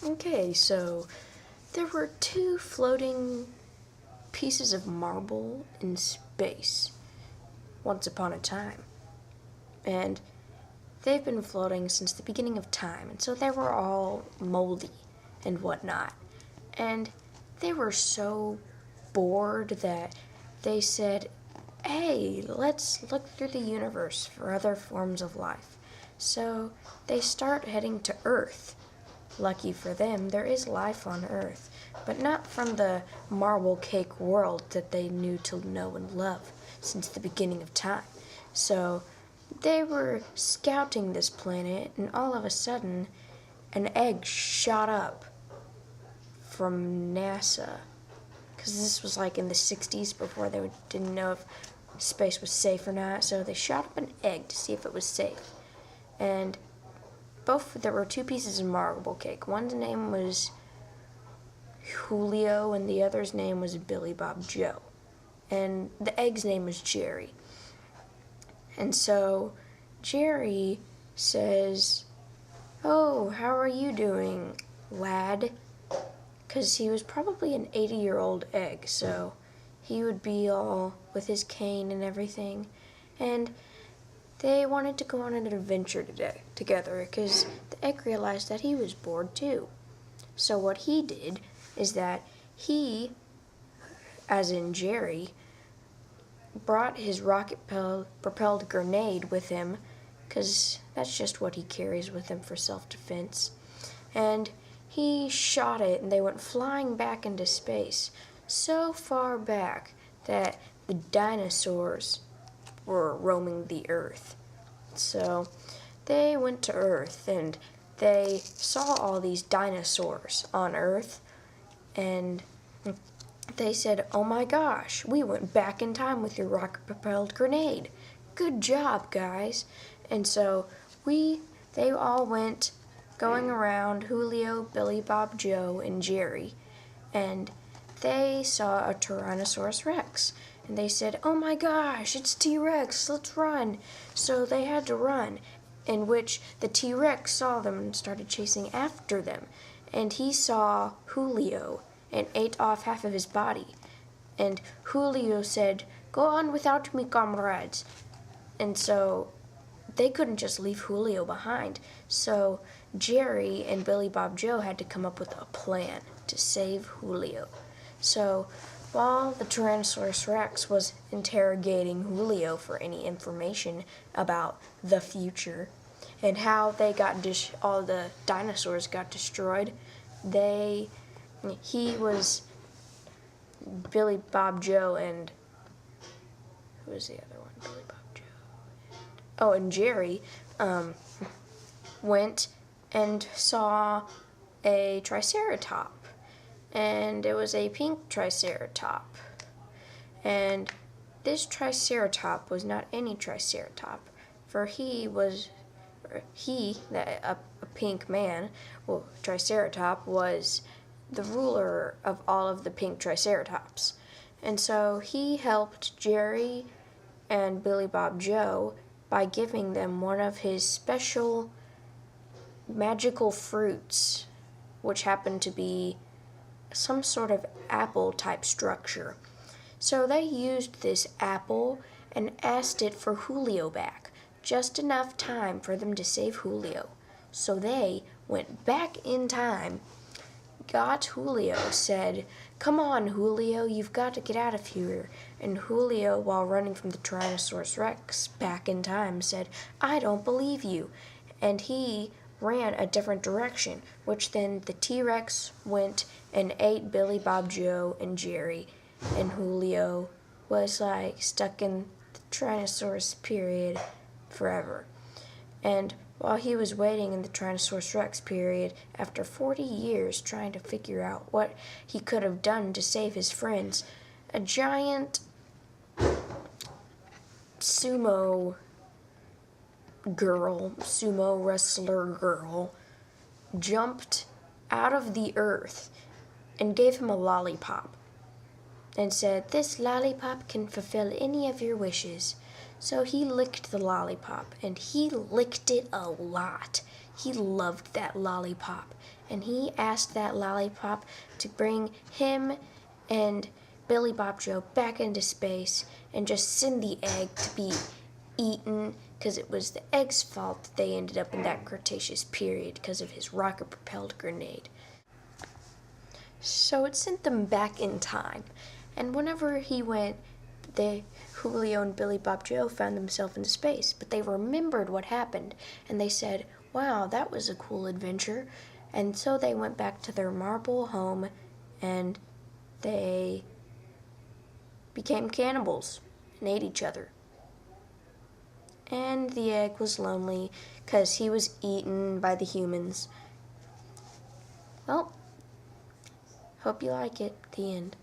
Okay, so there were two floating pieces of marble in space once upon a time. And they've been floating since the beginning of time, and so they were all moldy and whatnot. And they were so bored that they said, hey, let's look through the universe for other forms of life. So they start heading to Earth. Lucky for them, there is life on Earth, but not from the marble cake world that they knew to know and love since the beginning of time. So they were scouting this planet, and all of a sudden, an egg shot up from NASA. Because this was like in the 60s before they didn't know if space was safe or not. So they shot up an egg to see if it was safe. And there were two pieces of marble cake. One's name was Julio, and the other's name was Billy Bob Joe. And the egg's name was Jerry. And so Jerry says, oh, how are you doing, lad? Because he was probably an 80-year-old egg, so he would be all with his cane and everything. And they wanted to go on an adventure together because the egg realized that he was bored too. So what he did is that he, as in Jerry, brought his rocket-propelled grenade with him, because that's just what he carries with him for self-defense. And he shot it, and they went flying back into space, so far back that the dinosaurs were roaming the Earth. So they went to Earth, and they saw all these dinosaurs on Earth, and they said, oh my gosh, we went back in time with your rocket-propelled grenade. Good job, guys. And so they all went going around, Julio, Billy Bob Joe, and Jerry, and they saw a Tyrannosaurus Rex. And they said, oh my gosh, it's T-Rex, let's run. So they had to run, in which the T-Rex saw them and started chasing after them. And he saw Julio and ate off half of his body. And Julio said, go on without me, comrades. And so they couldn't just leave Julio behind. So Jerry and Billy Bob Joe had to come up with a plan to save Julio. So while the Tyrannosaurus Rex was interrogating Julio for any information about the future and how they got all the dinosaurs got destroyed, he was Billy Bob Joe and who was the other one? Billy Bob Joe. And Jerry went and saw a Triceratop, and it was a pink Triceratop. And this Triceratop was not any Triceratop, for a pink man, well, Triceratop was the ruler of all of the pink Triceratops. And so he helped Jerry and Billy Bob Joe by giving them one of his special magical fruits, which happened to be some sort of apple-type structure. So they used this apple and asked it for Julio back, just enough time for them to save Julio. So they went back in time, got Julio, said, come on, Julio, you've got to get out of here. And Julio, while running from the Tyrannosaurus Rex back in time, said, I don't believe you. And he ran a different direction, which then the T-Rex went and ate Billy Bob Joe and Jerry, and Julio was like stuck in the Tyrannosaurus period forever. And while he was waiting in the Tyrannosaurus Rex period, after 40 years trying to figure out what he could have done to save his friends, a giant sumo wrestler girl, jumped out of the earth and gave him a lollipop and said, this lollipop can fulfill any of your wishes. So he licked the lollipop, and he licked it a lot. he loved that lollipop, and he asked that lollipop to bring him and Billy Bob Joe back into space and just send the egg to be eaten, because it was the egg's fault that they ended up in that Cretaceous period because of his rocket-propelled grenade. So it sent them back in time, and whenever he went, Julio and Billy Bob Joe found themselves in space, but they remembered what happened, and they said, wow, that was a cool adventure. And so they went back to their marble home, and they became cannibals and ate each other. And the egg was lonely because he was eaten by the humans. Well, hope you like it. The end.